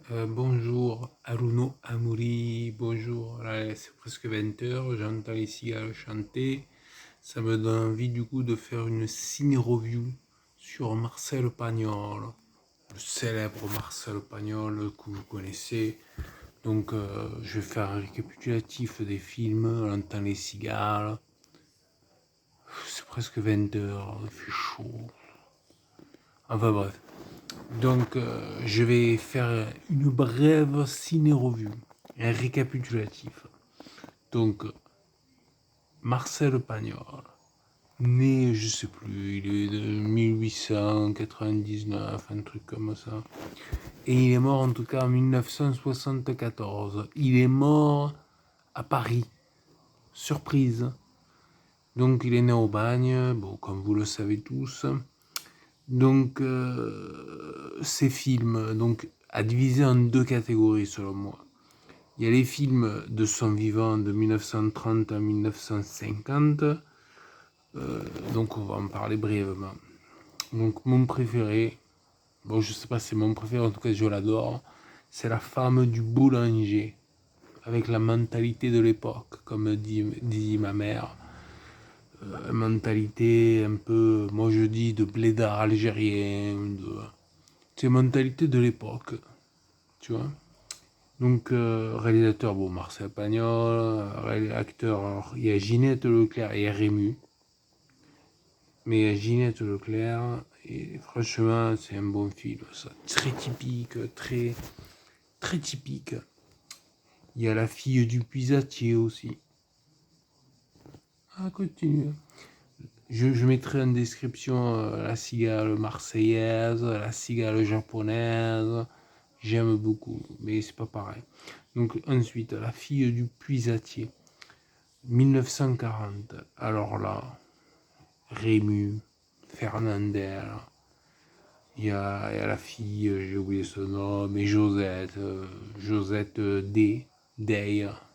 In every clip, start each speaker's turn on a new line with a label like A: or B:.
A: Bonjour Haruno Amuri, bonjour. Là, c'est presque 20 h, j'entends les cigales chanter. Ça me donne envie du coup de faire une ciné-review sur Marcel Pagnol, le célèbre Marcel Pagnol que vous connaissez. Donc je vais faire un récapitulatif des films, on entend les cigales. C'est presque 20 h, il fait chaud. Enfin bref. Donc, je vais faire une brève ciné-review, un récapitulatif. Donc, Marcel Pagnol, né, je sais plus, il est de 1899, un truc comme ça. Et il est mort en tout cas en 1974. Il est mort à Paris. Surprise. Donc, il est né au Bagne, bon, comme vous le savez tous. Donc, ces films, donc, à diviser en deux catégories selon moi. Il y a les films de son vivant de 1930 à 1950. Donc, on va en parler brièvement. Donc, mon préféré, bon, je sais pas si c'est mon préféré, en tout cas, je l'adore, c'est La femme du boulanger, avec la mentalité de l'époque, comme dit ma mère. Mentalité un peu, moi je dis, de blédard algérien, c'est mentalité de l'époque, tu vois. Donc, réalisateur, bon, Marcel Pagnol, acteur, alors, il y a Ginette Leclerc et Rému. Mais Ginette Leclerc, et franchement, c'est un bon film, ça. Très typique, très typique. Il y a La fille du puisatier aussi. Ah, continue. Je mettrai en description la cigale marseillaise, la cigale japonaise. J'aime beaucoup, mais c'est pas pareil. Donc ensuite, La fille du puisatier, 1940. Alors là, Rému, Fernandel, il y a la fille, j'ai oublié son nom, mais Josette, Josette Day,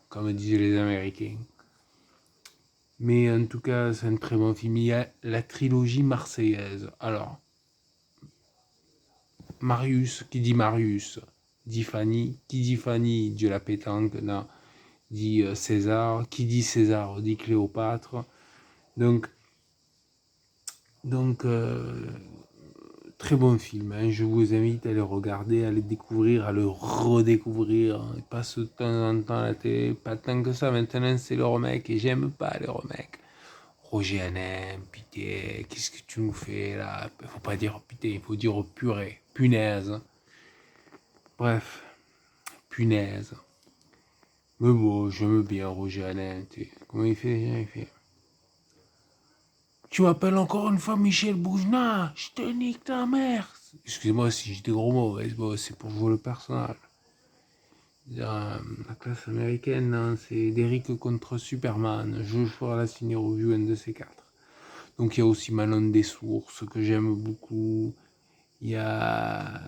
A: comme disent les Américains. Mais en tout cas, c'est un très bon film. Il y a la trilogie marseillaise. Alors, Marius, qui dit Marius, dit Fanny. Qui dit Fanny, dit la pétanque, non, dit César. Qui dit César, dit Cléopâtre. Donc, donc très bon film, hein. Je vous invite à le regarder, à le découvrir, à le redécouvrir. Il passe de temps en temps à la télé, pas tant que ça. Maintenant, c'est le remake et j'aime pas les remakes. Roger Hanin, pitié, qu'est-ce que tu nous fais là? Il faut pas dire pitié, il faut dire purée, punaise. Bref, punaise. Mais bon, j'aime bien Roger Hanin. Comment il fait? Il fait. Tu m'appelles encore une fois Michel Boujna, je te nique ta mère. Excusez-moi si j'ai des gros mots, bon, c'est pour jouer le personnage. La classe américaine, hein, c'est Derrick contre Superman. Je ferai la ciné review un de ces quatre. Donc il y a aussi Manon des Sources que j'aime beaucoup. Il y a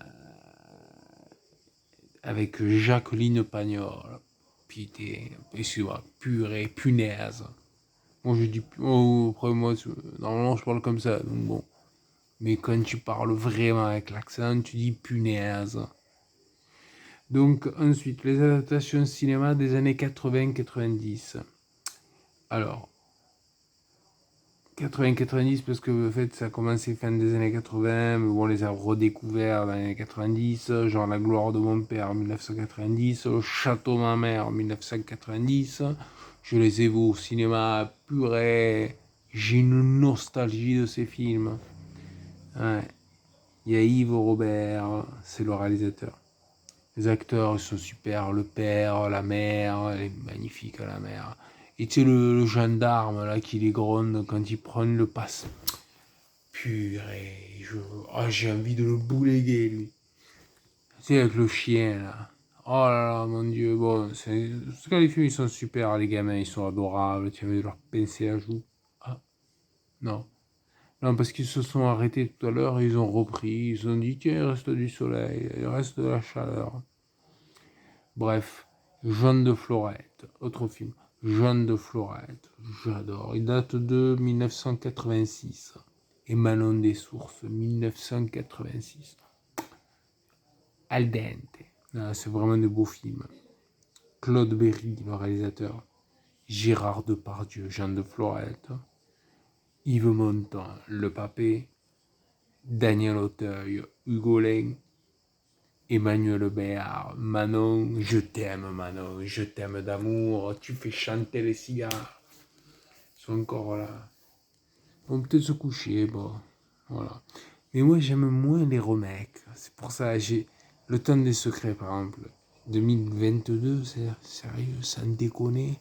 A: avec Jacqueline Pagnol. Putain, excuse-moi, purée, punaise. Moi je dis, oh, après moi, normalement je parle comme ça, donc bon. Mais quand tu parles vraiment avec l'accent, tu dis punaise. Donc ensuite, les adaptations cinéma des années 80-90. Alors, 80-90 parce que en fait ça a commencé fin des années 80, mais bon, on les a redécouverts dans les années 90, genre La gloire de mon père en 1990, Le château de ma mère en 1990. Je les ai vus au cinéma purée. J'ai une nostalgie de ces films. Ouais. Il y a Yves Robert, c'est le réalisateur. Les acteurs, ils sont super. Le père, la mère, elle est magnifique, la mère. Et tu sais, le gendarme, là, qui les gronde quand ils prennent le passe. Purée, j'ai envie de le bouléguer, lui. Tu sais, avec le chien, là. Oh là là, mon Dieu. Bon, c'est que les films, ils sont super, les gamins, ils sont adorables. Tu veux leur pincer la joue. Ah, non. Non, parce qu'ils se sont arrêtés tout à l'heure, ils ont repris, ils ont dit, tiens, il reste du soleil, il reste de la chaleur. Bref, Jeanne de Florette, autre film. Jeanne de Florette, j'adore. Il date de 1986. Et Manon des Sources, 1986. Al dente. Là, c'est vraiment de beaux films. Claude Berry, le réalisateur. Gérard Depardieu, Jean de Florette. Yves Montand, Le Papé. Daniel Auteuil, Hugo Lin. Emmanuel Béard, Manon, je t'aime d'amour, tu fais chanter les cigares. Ils sont encore là. On peut peut-être se coucher, bon, voilà. Mais moi, j'aime moins les remakes. C'est pour ça, j'ai Le Temps des Secrets, par exemple. 2022, c'est sérieux, sans déconner.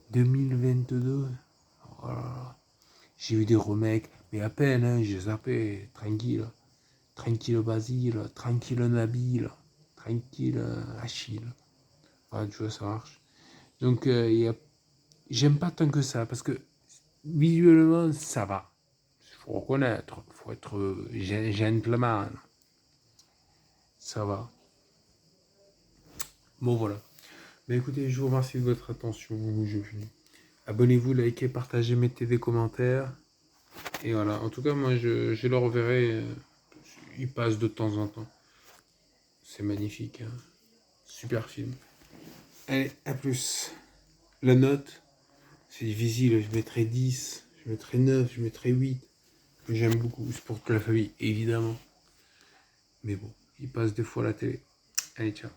A: 2022, voilà. J'ai eu des remakes, mais à peine, hein, j'ai zappé, tranquille. Tranquille Basile, tranquille Nabil, tranquille Achille. Voilà, tu vois, ça marche. Donc, j'aime pas tant que ça, parce que visuellement, ça va. Il faut reconnaître, il faut être gentleman. Ça va. Bon, voilà. Mais écoutez, je vous remercie de votre attention. Je finis. Abonnez-vous, likez, partagez, mettez des commentaires. Et voilà. En tout cas, moi, je le reverrai. Il passe de temps en temps. C'est magnifique. Hein. Super film. Allez, à plus. La note, c'est difficile. Je mettrai 10, je mettrai 9, je mettrai 8. J'aime beaucoup. C'est pour toute la famille, évidemment. Mais bon, il passe des fois à la télé. Allez, ciao.